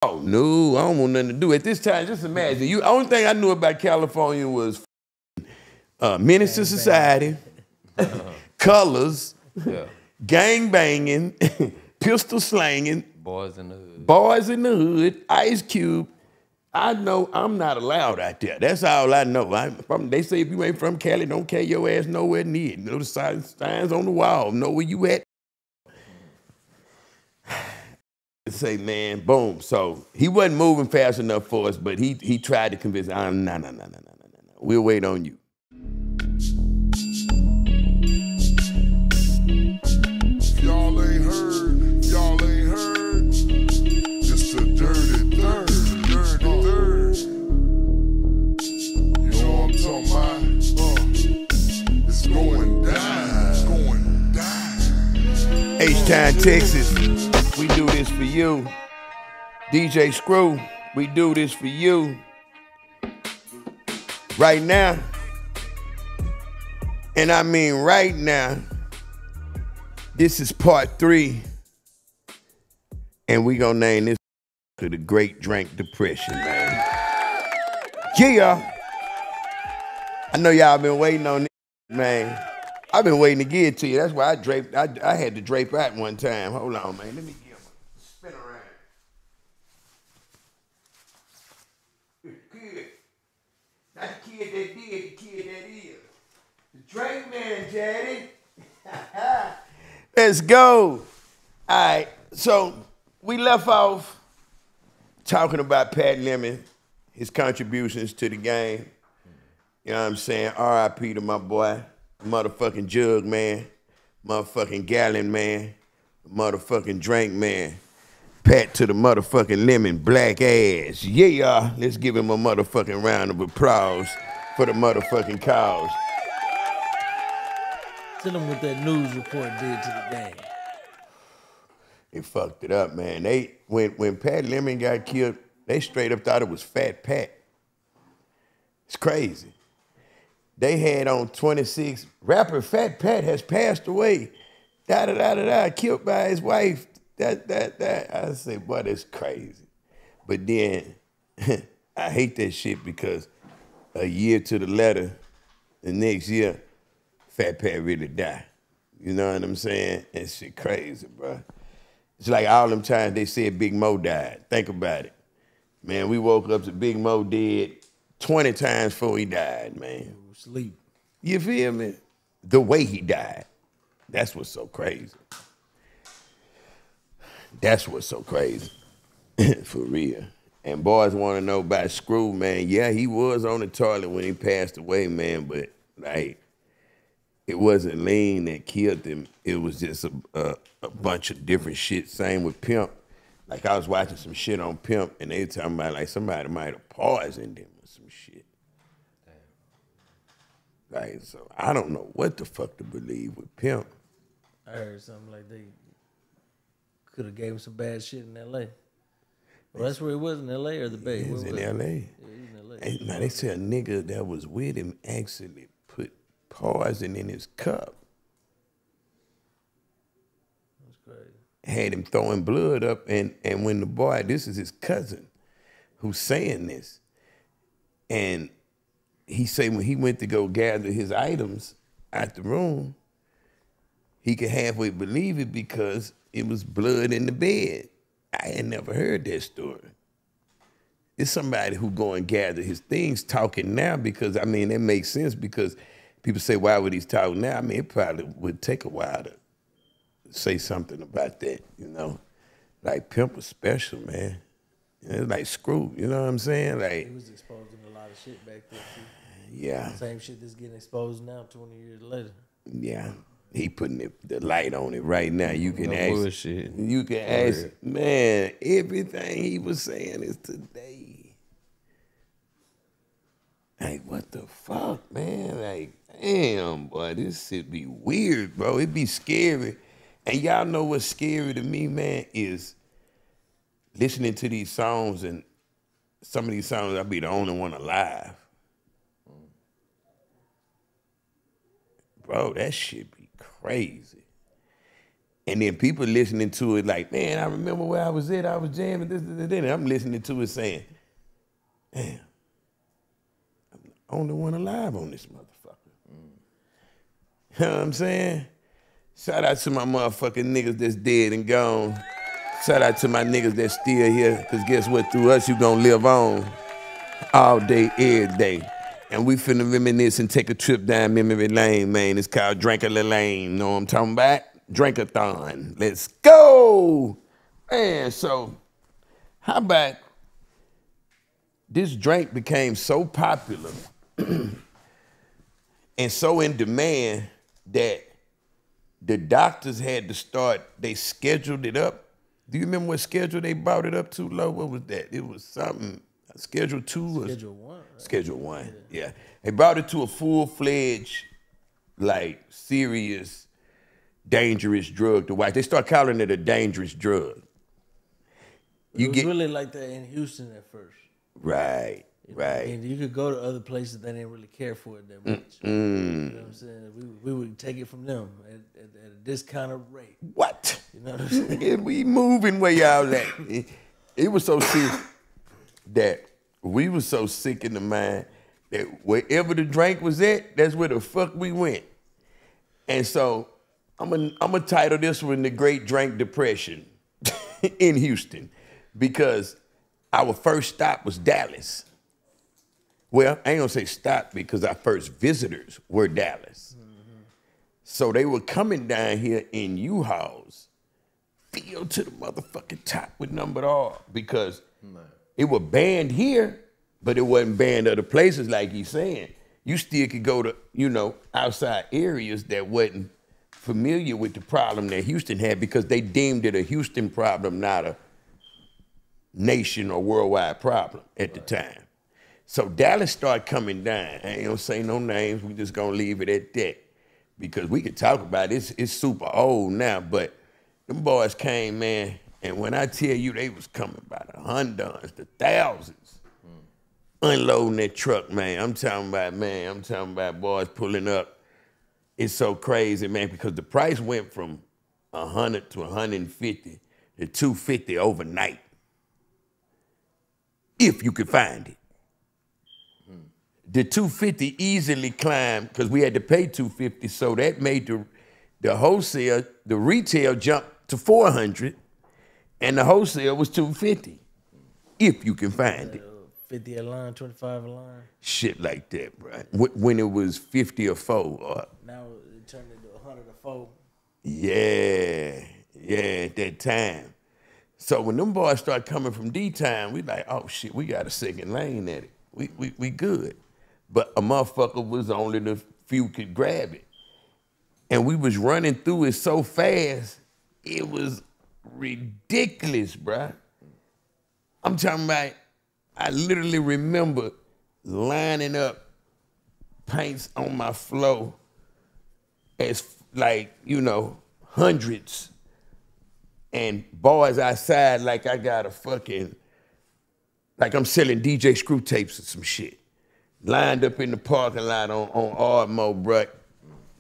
Oh, no, I don't want nothing to do. At this time, just imagine. Only thing I knew about California was Menace to Society, Colors, gang banging, pistol slanging, Boys in the Hood. Boys in the Hood, Ice Cube. I know I'm not allowed out there. That's all I know. They say if you ain't from Cali, don't carry your ass nowhere near it. Know the signs on the wall. Know where you at. Say, man, boom. So he wasn't moving fast enough for us, but he tried to convince us, no. We'll wait on you. Y'all ain't heard. It's the dirty third. You know what I'm talking about? It's going down. H-Town, Texas, we do this for you. DJ Screw, we do this for you. Right now, and I mean right now, this is part 3, and we gonna name this to the Great Drink Depression, man. Yeah. I know y'all been waiting on this, man. I've been waiting to get it to you. That's why I had to drape out one time. Hold on, man. Let me get him. Spin around. Good. Not the kid that did, the kid that is. The Drake Man, Daddy. Let's go. All right. So we left off talking about Pat Lemon, his contributions to the game. You know what I'm saying? R.I.P. to my boy, motherfucking Jug Man, motherfucking Gallon Man, motherfucking Drink Man. Pat to the motherfucking Lemon, black ass. Yeah, let's give him a motherfucking round of applause for the motherfucking cause. Tell them what that news report did to the game. It fucked it up, man. When Pat Lemon got killed, they straight up thought it was Fat Pat. It's crazy. They had on 26, rapper Fat Pat has passed away. Killed by his wife. I say, boy, that's crazy. But then, I hate that shit because a year to the letter, the next year, Fat Pat really died. You know what I'm saying? That shit crazy, bro. It's like all them times they said Big Mo died. Think about it. Man, we woke up to Big Mo dead 20 times before he died, man. Sleep. You feel me? The way he died. That's what's so crazy. That's what's so crazy. For real. And boys want to know about Screw, man. Yeah, he was on the toilet when he passed away, man, but like, it wasn't lean that killed him. It was just a bunch of different shit. Same with Pimp. Like I was watching some shit on Pimp and they were talking about like somebody might have poisoned him or some shit. Like, so I don't know what the fuck to believe with Pimp. I heard something like they could have gave him some bad shit in L.A. Well, that's where he was, in L.A. or the Bay? He was in L.A. Yeah, he was in L.A. Now they say a nigga that was with him actually put poison in his cup. That's crazy. Had him throwing blood up, and when the boy, this is his cousin who's saying this, and he said when he went to go gather his items out the room, he could halfway believe it because it was blood in the bed. I had never heard that story. It's somebody who go and gather his things talking now because, I mean, that makes sense because people say, why would he talk now? I mean, it probably would take a while to say something about that, you know? Like, Pimp was special, man. It's like Screw, you know what I'm saying? Like, He was exposing a lot of shit back then, too. Yeah. Same shit that's getting exposed now, 20 years later. Yeah. He putting the light on it right now. You can ask. Bullshit. You can ask, man, everything he was saying is today. Like, what the fuck, man? Like, damn, boy, this shit be weird, bro. It be scary. And y'all know what's scary to me, man, is listening to these songs, and some of these songs, I'll be the only one alive. Bro, that shit be crazy. And then people listening to it like, man, I remember where I was at. I was jamming this. And I'm listening to it saying, damn, I'm the only one alive on this motherfucker. You know what I'm saying? Shout out to my motherfucking niggas that's dead and gone. Shout out to my niggas that's still here, because guess what? Through us, you gonna live on all day, every day. And we finna reminisce and take a trip down memory lane, man. It's called Drinker Lane. Know what I'm talking about? Drinkathon. Let's go! Man, so how about this drink became so popular and so in demand that the doctors had to start, they scheduled it up. Do you remember what schedule they brought it up to, Lo? What was that? It was something, Schedule 2? Schedule 1. Right? Schedule 1, yeah. They brought it to a full-fledged, like, serious, dangerous drug to watch. They start calling it a dangerous drug. It was really like that in Houston at first. Right. And you could go to other places that didn't really care for it that much. You know what I'm saying? We would take it from them at a discounted rate. What? You know what I'm saying? Yeah, we moving where y'all at. It was so sick that we was so sick in the mind that wherever the drink was at, that's where the fuck we went. And so I'm gonna title this one The Great Drink Depression in Houston, because our first stop was Dallas. Well, I ain't gonna say stop because our first visitors were Dallas. So they were coming down here in U-Hauls, filled to the motherfucking top with numbered R, because it was banned here, but it wasn't banned other places like he's saying. You still could go to, outside areas that wasn't familiar with the problem that Houston had, because they deemed it a Houston problem, not a nation or worldwide problem at the time. So Dallas started coming down. I ain't gonna say no names. We just gonna leave it at that, because we could talk about it. It's super old now, but them boys came, man, and when I tell you they was coming by the hundreds, the thousands, unloading that truck, man. I'm talking about boys pulling up. It's so crazy, man, because the price went from 100 to 150 to 250 overnight, if you could find it. The 250 easily climbed, because we had to pay 250, so that made the wholesale, the retail jump to 400, and the wholesale was 250, if you can find it. 50 a line, 25 a line. Shit like that, bro. When it was 50 or 4. Now it turned into 100 or 4. Yeah, at that time. So when them boys start coming from D-Town, we like, oh shit, we got a second lane at it. We good. But a motherfucker was only the few could grab it. And we was running through it so fast, it was ridiculous, bruh. I'm talking about, I literally remember lining up paints on my floor as like, hundreds, and boys outside like I got a fucking, like I'm selling DJ Screw tapes or some shit. Lined up in the parking lot on Ardmore, bruh.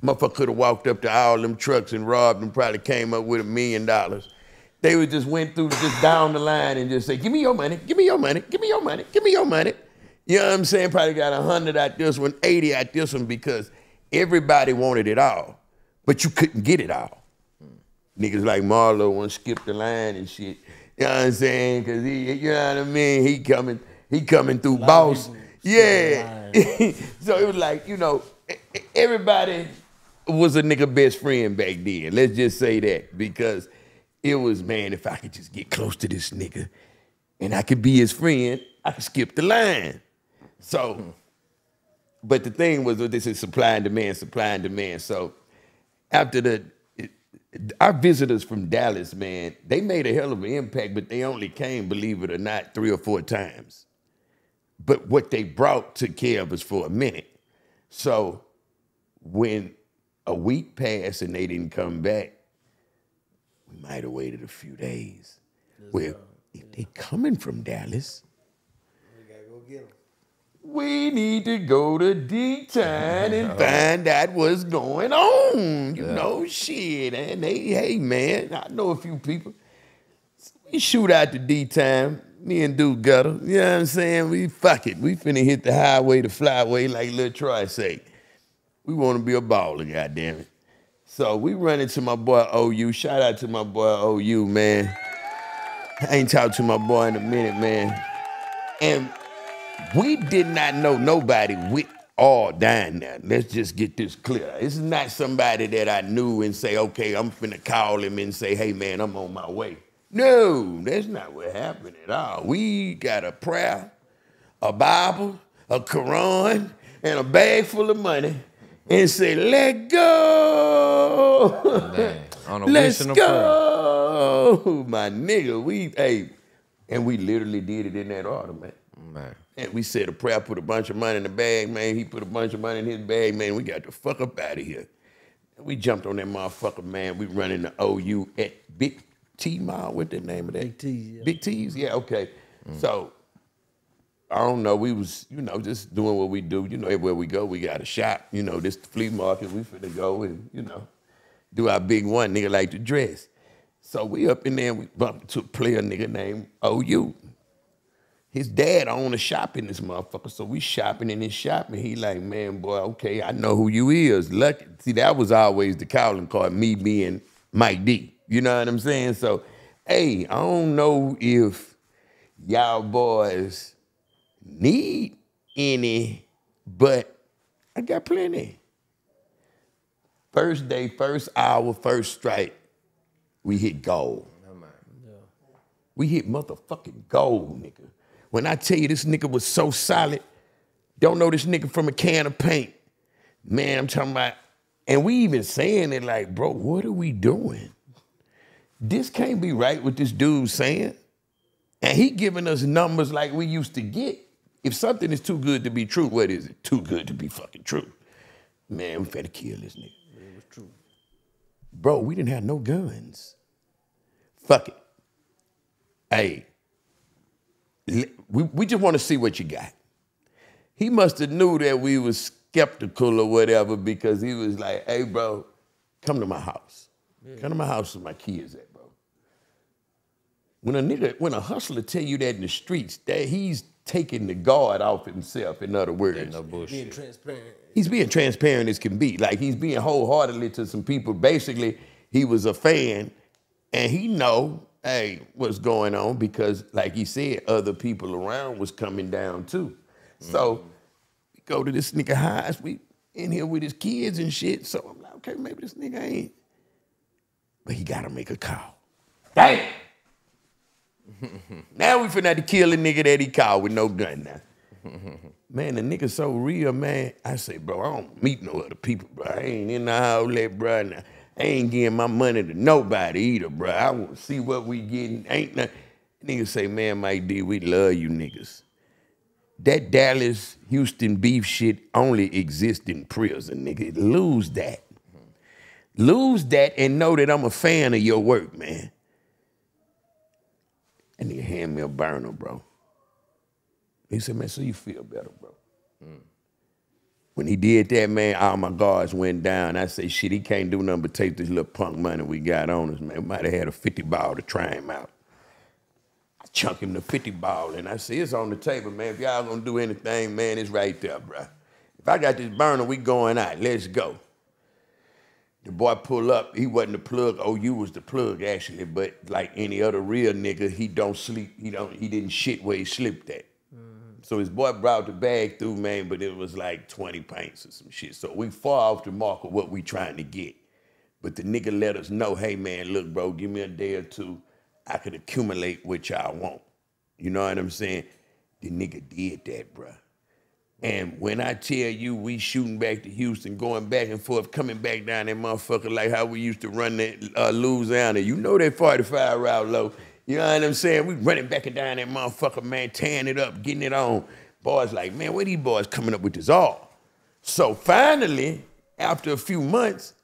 Motherfucker could have walked up to all them trucks and robbed them, probably came up with $1 million. They would just went through just down the line and just say, give me your money, give me your money, give me your money, give me your money. You know what I'm saying? Probably got 100 out this one, 80 out this one, because everybody wanted it all, but you couldn't get it all. Niggas like Marlo want to skip the line and shit. You know what I'm saying? Because you know what I mean? He coming through boss. Yeah. So it was like, everybody was a nigga best friend back then. Let's just say that, because it was, man, if I could just get close to this nigga and I could be his friend, I could skip the line. So, but the thing was, this is supply and demand. So after our visitors from Dallas, man, they made a hell of an impact, but they only came, believe it or not, 3 or 4 times. But what they brought took care of us for a minute. So when a week passed and they didn't come back, we might have waited a few days. Well, if they coming from Dallas, we gotta go get them. we need to go to D-Town and find out what's going on. You know, shit. And hey, man, I know a few people. We shoot out to D-Town, me and Dude Gutter. You know what I'm saying? We fuck it. We finna hit the highway, the flyway, like Lil Troy say. We want to be a baller, goddammit. So we run into my boy OU. Shout out to my boy OU, man. I ain't talked to my boy in a minute, man. And we did not know nobody with all down there. Let's just get this clear. This is not somebody that I knew and say, okay, I'm finna call him and say, hey, man, I'm on my way. No, that's not what happened at all. We got a prayer, a Bible, a Quran, and a bag full of money and say, let go. Dang. On a Let's wish and a prayer. go. My nigga, and we literally did it in that order, man. Man. And we said a prayer, put a bunch of money in the bag, man. He put a bunch of money in his bag, man. We got the fuck up out of here. We jumped on that motherfucker, man. We running the OU at Big T Mall. What's the name of that? Big T's, yeah. Big T's, yeah, okay. So, I don't know. We was, just doing what we do. Everywhere we go, we got a shop. This the flea market. We finna go and, do our big one. Nigga like to dress. So we up in there and we bumped into a player nigga named OU. His dad owned a shop in this motherfucker, so we shopping in his shop, and he like, man, boy, okay, I know who you is. Lucky. See, that was always the calling card, me being Mike D. You know what I'm saying? So, hey, I don't know if y'all boys need any, but I got plenty. First day, first hour, first strike, we hit gold. We hit motherfucking gold, nigga. When I tell you this nigga was so solid, don't know this nigga from a can of paint. Man, I'm talking about, and we even saying it like, bro, what are we doing? This can't be right what this dude's saying. And he giving us numbers like we used to get. If something is too good to be true, what is it? Too good to be fucking true. Man, we finna kill this nigga. It was true. Bro, we didn't have no guns. Fuck it. Hey, we just want to see what you got. He must have knew that we was skeptical or whatever because he was like, hey, bro, come to my house. Yeah. Come to my house where my kids at, bro. When a hustler tell you that in the streets, that he's taking the guard off himself, in other words. No bullshit. Being transparent. He's being transparent as can be. Like, he's being wholeheartedly to some people. Basically, he was a fan, and he know, hey, what's going on, because, like he said, other people around was coming down, too. So, we go to this nigga house. We in here with his kids and shit. So, I'm like, okay, maybe this nigga ain't. But he got to make a call. Damn! Now we finna have to kill a nigga that he called with no gun now. Man, the nigga so real, man. I say, bro, I don't meet no other people, bro. I ain't in the outlet, bro. Now, I ain't giving my money to nobody either, bro. I want to see what we getting. Ain't nothing. Niggas say, man, Mike D, we love you niggas. That Dallas, Houston beef shit only exists in prison, nigga. Lose that. Lose that and know that I'm a fan of your work, man. And nigga hand me a burner, bro. He said, man, so you feel better, bro. When he did that, man, all my guards went down. I say, shit, he can't do nothing but take this little punk money we got on us, man. We might have had a 50 ball to try him out. I chunk him the 50 ball, and I say, it's on the table, man. If y'all gonna do anything, man, it's right there, bro. If I got this burner, we going out. Let's go. The boy pull up. He wasn't the plug. OU was the plug, actually. But like any other real nigga, he don't sleep. He didn't shit where he slept at. So his boy brought the bag through, man, but it was like 20 pints or some shit. So we far off the mark of what we trying to get. But the nigga let us know, hey, man, look, bro, give me a day or two. I could accumulate what y'all want. You know what I'm saying? The nigga did that, bro. And when I tell you we shooting back to Houston, going back and forth, coming back down that motherfucker like how we used to run that Louisiana, you know that 45 route low. You know what I'm saying? We running back and down that motherfucker, man, tearing it up, getting it on. Boys like, man, where these boys coming up with this all? So finally, after a few months,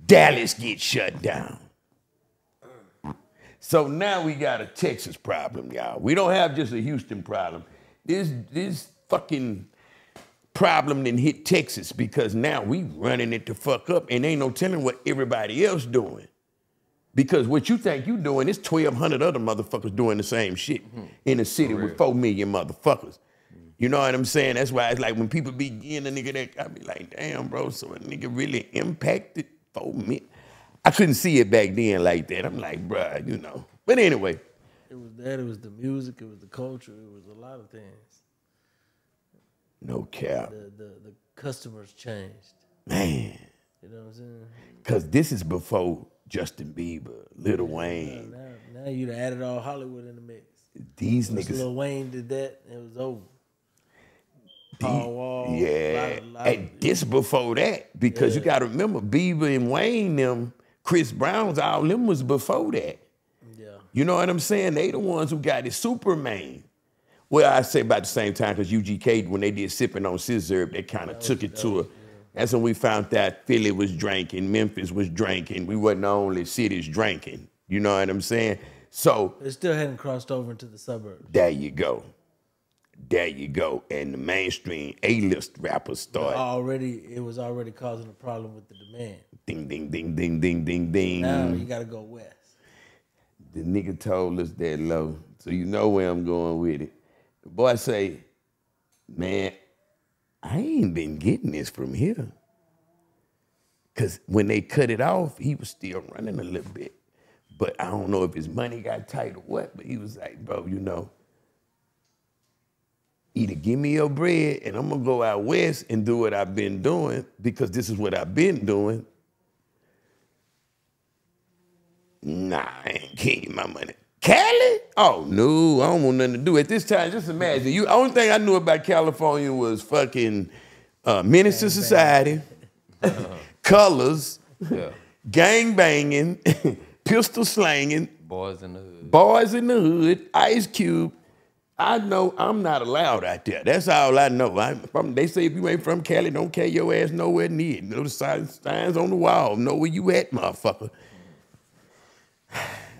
Dallas gets shut down. So now we got a Texas problem, y'all. We don't have just a Houston problem. This fucking problem than hit Texas because now we running it the fuck up and ain't no telling what everybody else doing. Because what you think you doing is 1,200 other motherfuckers doing the same shit in a city with 4 million motherfuckers. You know what I'm saying? That's why it's like when people be getting a nigga that, I be like, damn, bro, so a nigga really impacted 4 million. I couldn't see it back then like that. I'm like, bruh, you know. But anyway. It was that, it was the music, it was the culture, it was a lot of things. No cap. The customers changed. Man. You know what I'm saying? Because this is before Justin Bieber, Lil Wayne. Now you'd added all Hollywood in the mix. These Once niggas. Lil Wayne did that, it was over. Paul Wall. Yeah. And this before that. Because you got to remember, Bieber and Wayne, them, Chris Brown's, all them was before that. Yeah. You know what I'm saying? They the ones who got it. Superman. Well, I say about the same time because UGK, when they did Sipping on Scissor, they kind of took it to a. That's when we found that Philly was drinking, Memphis was drinking. We wasn't the only cities drinking. You know what I'm saying? So it still hadn't crossed over into the suburbs. There you go. There you go. And the mainstream A-list rappers started. It was already causing a problem with the demand. Ding, ding, ding, ding, ding, ding, ding. Now you got to go west. The nigga told us that low. So you know where I'm going with it. The boy say, man, I ain't been getting this from here. Because when they cut it off, he was still running a little bit. But I don't know if his money got tight or what, but he was like, bro, you know, either give me your bread and I'm going to go out west and do what I've been doing because this is what I've been doing. Nah, I ain't getting my money. Cali? Oh, no, I don't want nothing to do. At this time, just imagine. The only thing I knew about California was fucking Menace to Society, Colors, gang banging, pistol slanging. Boys in the Hood. Boys in the Hood, Ice Cube. I know I'm not allowed out there. That's all I know. They say if you ain't from Cali, don't carry your ass nowhere near. Know the signs on the wall. Know where you at, motherfucker.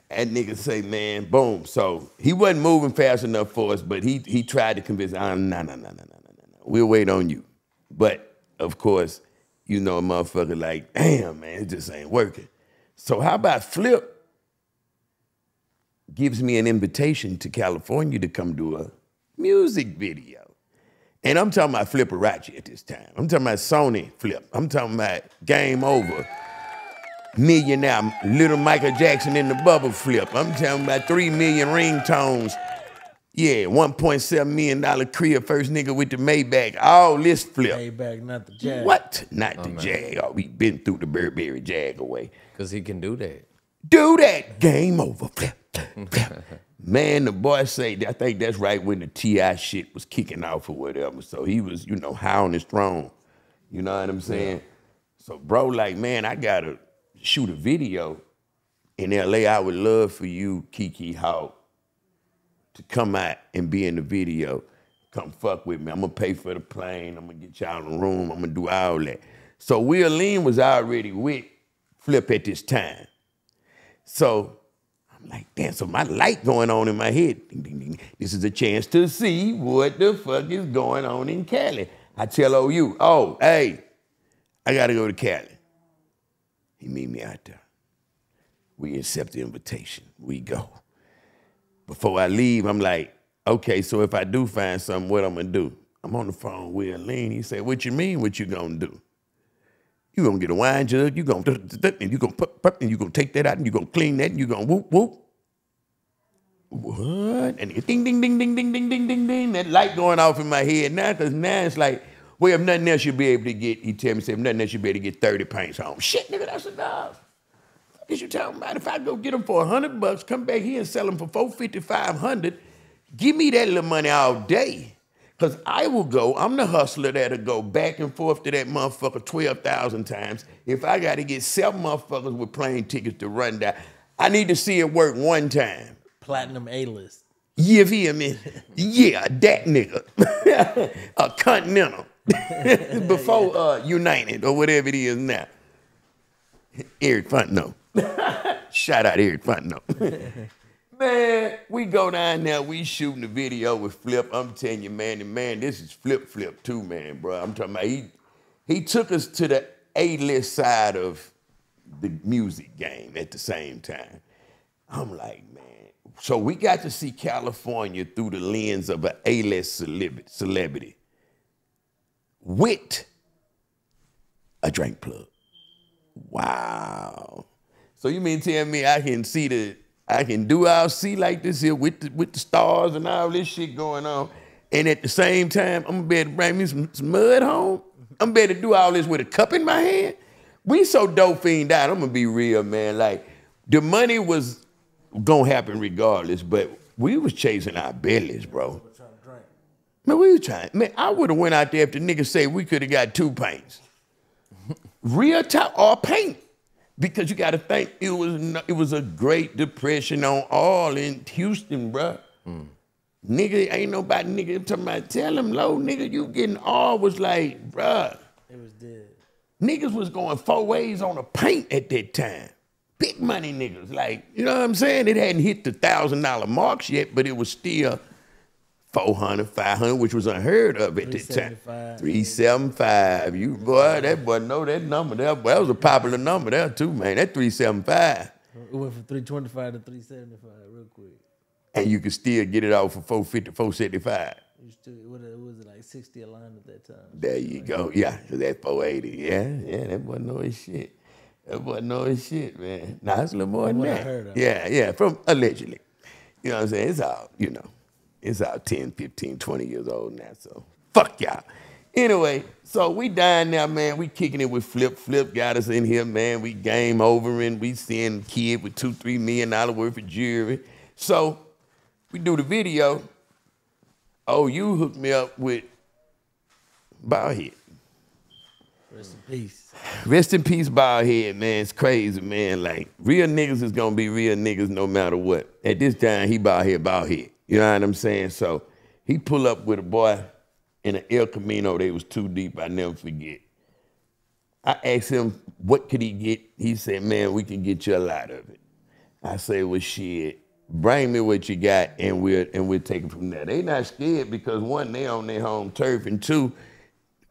That nigga say, man, boom. So he wasn't moving fast enough for us, but he tried to convince us, no. We'll wait on you. But, of course, you know a motherfucker like, damn, man, it just ain't working. So how about Flip gives me an invitation to California to come do a music video. And I'm talking about Flipperachi at this time. I'm talking about Sony Flip. I'm talking about Game Over. Millionaire, Little Michael Jackson in the Bubble Flip. I'm talking about 3 million ringtones. Yeah, $1.7 million crib, first nigga with the Maybach. All this Flip. Maybach, not the Jag. What? Not the Jag. Oh, we been through the Burberry Jag away. Because he can do that. Do that. Game Over. Flip. Man, the boy say, I think that's right when the T.I. shit was kicking off or whatever. So he was, you know, high on his throne. You know what I'm saying? Yeah. So bro, like, man, I gotta shoot a video in L.A. I would love for you, Kiki Hawk, to come out and be in the video. Come fuck with me. I'm gonna pay for the plane. I'm gonna get y'all in the room. I'm gonna do all that. So Will Lean was already with Flip at this time. So I'm like, damn, so my light going on in my head. Ding, ding, ding. This is a chance to see what the fuck is going on in Cali. I tell OU, oh, hey, I gotta go to Cali. He meet me out there. We accept the invitation. We go. Before I leave, I'm like, okay, so if I do find something, what I'm gonna do? I'm on the phone with Will Lean. He said, what you mean, what you gonna do? You gonna get a wine jug, you gonna take that out, and you gonna clean that, and you gonna whoop, whoop. What? And ding, ding, ding, ding, ding, ding, ding, ding, ding. That light going off in my head now, because now it's like, well, if nothing else, you'll be able to get, he tell me, if nothing else, you'll be able to get 30 pints home. Shit, nigga, that's enough. What is you talking about? If I go get them for $100, come back here and sell them for $450, $500, give me that little money all day. Because I will go, I'm the hustler that'll go back and forth to that motherfucker 12,000 times. If I got to get 7 motherfuckers with plane tickets to run down, I need to see it work one time. Platinum A-list. You feel me? Yeah, that nigga. A Continental. Before United or whatever it is now. Eric Fontenot. Shout out Eric Fontenot. Man, we go down there, we shooting the video with Flip. I'm telling you, man, and man, this is Flip too, man, bro. I'm talking about he took us to the A-list side of the music game at the same time. I'm like, man. So we got to see California through the lens of an A-list celebrity with a drink plug. Wow. So you mean tell me I can do our see like this here with the stars and all this shit going on, and at the same time, I'm gonna be able to bring me some mud home? I'm better to do all this with a cup in my hand? We so dope fiend out, I'm gonna be real, man. Like, the money was gonna happen regardless, but we was chasing our bellies, bro. Man, we was trying. Man, I would have went out there if the niggas say we could have got 2 paints. Real top or paint. Because you got to think it was a Great Depression on all in Houston, bruh. Nigga, ain't nobody, nigga, talking about, tell him, low, nigga, you getting all was like, bruh. It was dead. Niggas was going 4 ways on a paint at that time. Big money niggas, like, you know what I'm saying? It hadn't hit the $1,000 marks yet, but it was still 400, 500, which was unheard of at that time. 375. You boy, that boy know that number there. Boy, that was a popular number there too, man. That 375. It went from 325 to 375 real quick. And you could still get it off for 450, 475. What was it, like 60 a line at that time? There you go. Yeah, so that's 480. Yeah, that boy know his shit. That boy know his shit, man. Nah, it's a little more than that. I heard of. Yeah, from allegedly. You know what I'm saying? It's all, you know. It's out 10, 15, 20 years old now, so fuck y'all. Anyway, so we dying now, man. We kicking it with Flip. Flip got us in here, man. We game over and we seeing kid with $2-3 million worth of jewelry. So we do the video. Oh, you hooked me up with Baldhead. Rest in peace. Rest in peace, Baldhead, man. It's crazy, man. Like, real niggas is gonna be real niggas no matter what. At this time, he Baldhead. You know what I'm saying? So he pull up with a boy in an El Camino. They was too deep. I never forget. I asked him, what could he get? He said, man, we can get you a lot of it. I say, well, shit, bring me what you got and we'll take it from there. They not scared because 1, they on their home turf, and 2,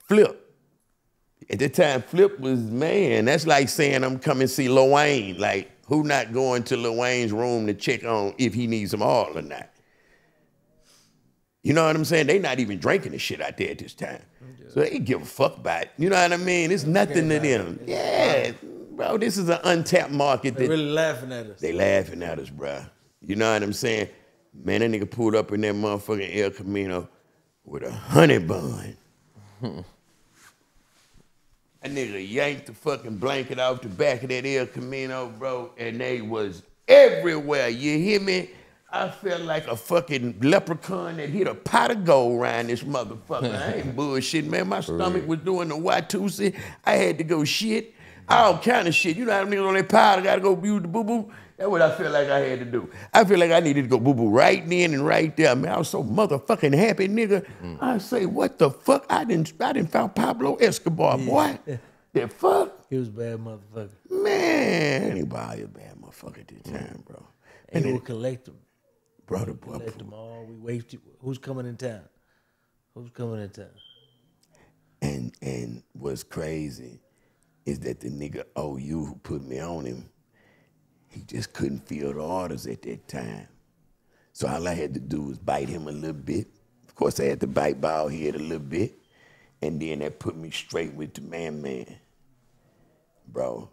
Flip. At the time, Flip was, man, that's like saying I'm coming to see Lil Wayne. Like, who not going to Lil Wayne's room to check on if he needs some oil or not? You know what I'm saying? They not even drinking the shit out there at this time. So they give a fuck about it. You know what I mean? It's nothing to them. Yeah, bro, this is an untapped market. They're really laughing at us. They laughing at us, bro. You know what I'm saying? Man, that nigga pulled up in that motherfucking El Camino with a honey bun. That nigga yanked the fucking blanket off the back of that El Camino, bro, and they was everywhere. You hear me? I felt like a fucking leprechaun that hit a pot of gold around this motherfucker. I ain't bullshitting, man. My stomach was doing the Watusi. I had to go shit. All kind of shit. You know how them niggas on that powder gotta go use the boo-boo? That's what I feel like I had to do. I feel like I needed to go boo-boo right then and right there. Man, I was so motherfucking happy, nigga. I say, what the fuck? I didn't found Pablo Escobar, boy. The fuck? He was a bad motherfucker. Man, anybody a bad motherfucker at this time, bro. And he would collect them. Bro, the boy. Collect them all. We waited. Who's coming in town? Who's coming in town? And what's crazy is that the nigga OU who put me on him, he just couldn't fill the orders at that time. So all I had to do was bite him a little bit. Of course, I had to bite Baldhead a little bit. And then that put me straight with the man. Bro,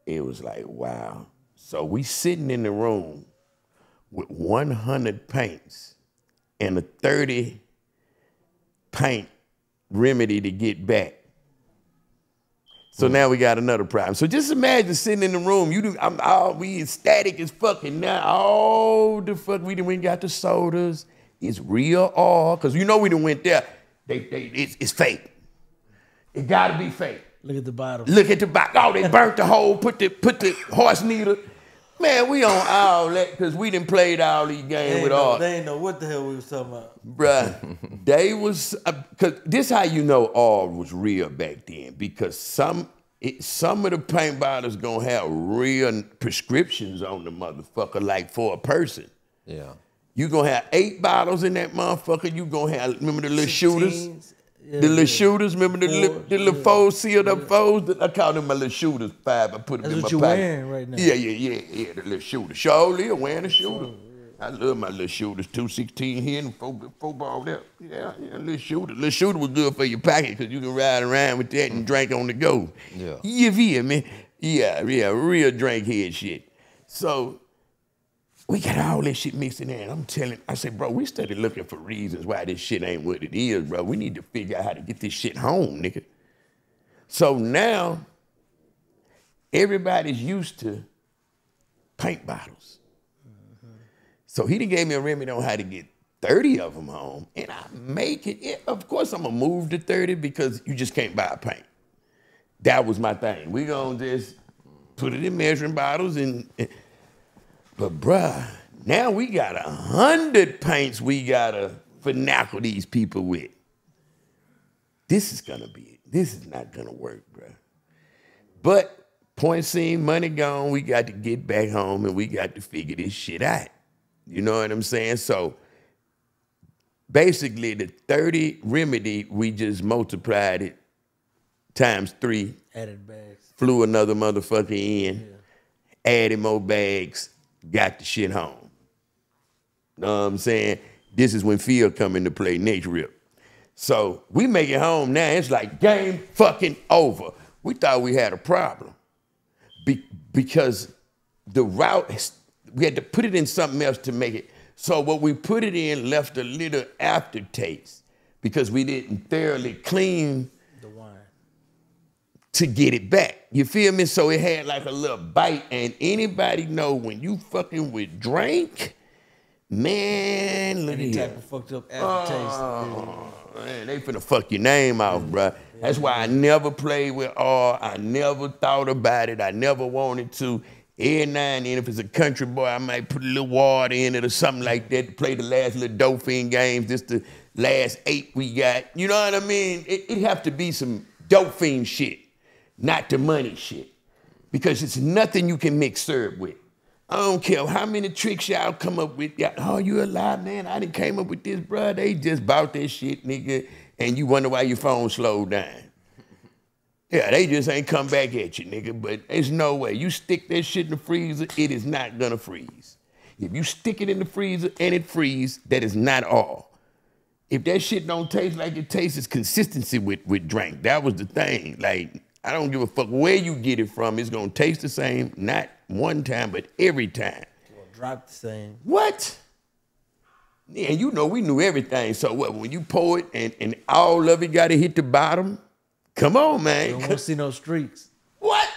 it was like, wow. So we sitting in the room with 100 paints and a 30 paint remedy to get back. So now we got another problem. So just imagine sitting in the room. We ecstatic as fucking now. All the fuck, we done went and got the sodas. It's real all, because you know we done went there. It's fake. It gotta be fake. Look at the bottom. Look at the bottom. Oh, they burnt the hole, put the horse needle. Man, we on all that because we done played all these games with all. They ain't know what the hell we was talking about. Bruh, they was, because this how you know all was real back then, because some some of the paint bottles gonna have real prescriptions on the motherfucker, like for a person. Yeah. You gonna have 8 bottles in that motherfucker. You gonna have, remember the little shooters? 16s. Yeah, The little shooters, remember the little yeah. foes sealed up foes? I call them my little shooters 5. I put them That's in my what you're pocket. wearing right now. Yeah, the little shooter. Surely wearing a shooter. I love my little shooters, 216 here and 4 ball there. Yeah, little shooter. Little shooter was good for your pocket because you can ride around with that and drink on the go. Yeah. You feel me? Yeah, real drink head shit. So we got all this shit mixed in there, and I'm telling, I said, bro, we started looking for reasons why this shit ain't what it is, bro. We need to figure out how to get this shit home, nigga. So now, everybody's used to paint bottles. So he done gave me a remedy on how to get 30 of them home, and I make it. Yeah, of course, I'm gonna move to 30 because you just can't buy paint. That was my thing. We gonna just put it in measuring bottles but bruh, now we got 100 paints we gotta finagle these people with. This is gonna be it. This is not gonna work, bruh. But point seen, money gone, we got to get back home and we got to figure this shit out. You know what I'm saying? So basically the 30 remedy, we just multiplied it times 3. Added bags. Flew another motherfucker in, added more bags, got the shit home. Know what I'm saying? This is when Phil come into play, next rip. So we make it home now, it's like game fucking over. We thought we had a problem because the route, we had to put it in something else to make it. So what we put it in left a little aftertaste because we didn't thoroughly clean The wine. to get it back. You feel me? So it had like a little bite, and anybody know when you fucking with drink, man, look Any at type here. of fucked up aftertaste. Oh, man, they finna fuck your name off, bruh. That's why I never played with R. I never thought about it. I never wanted to. Every now and then, if it's a country boy, I might put a little water in it or something like that to play the last little Dolphin games. This the last 8 we got. You know what I mean? It have to be some Dolphin shit, not the money shit. Because it's nothing you can mix syrup with. I don't care how many tricks y'all come up with. Oh, you alive, man? I done came up with this, bruh. They just bought that shit, nigga, and you wonder why your phone slowed down. Yeah, they just ain't come back at you, nigga, but there's no way. You stick that shit in the freezer, it is not gonna freeze. If you stick it in the freezer and it freezes, that is not all. If that shit don't taste like it tastes, it's consistency with drink. That was the thing. Like, I don't give a fuck where you get it from. It's gonna taste the same, not one time, but every time. Well, drop the same. What? Yeah, you know, we knew everything. So what, when you pour it and all of it gotta hit the bottom, come on, man. You don't want to see no streaks. What?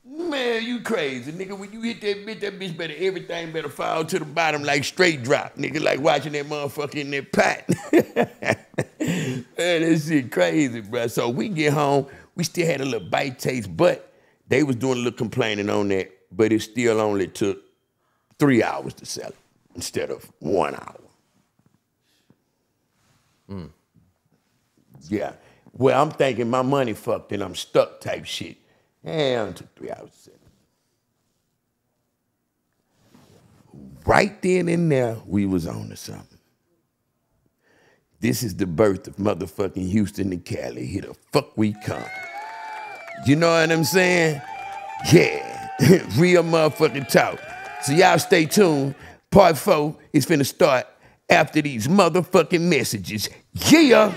Man, you crazy, nigga. When you hit that bitch better, everything better fall to the bottom like straight drop, nigga, like watching that motherfucker in that pot. Man, that shit crazy, bro. So we get home, we still had a little bite taste, but they was doing a little complaining on that, but it still only took 3 hours to sell it instead of 1 hour. Yeah. Well, I'm thinking my money fucked and I'm stuck type shit. Yeah, it took 3 hours to sell it. Right then and there, we was on to something. This is the birth of motherfucking Houston and Cali. Here the fuck we come. You know what I'm saying? Yeah, real motherfucking talk. So y'all stay tuned. Part 4 is finna start after these motherfucking messages. Yeah!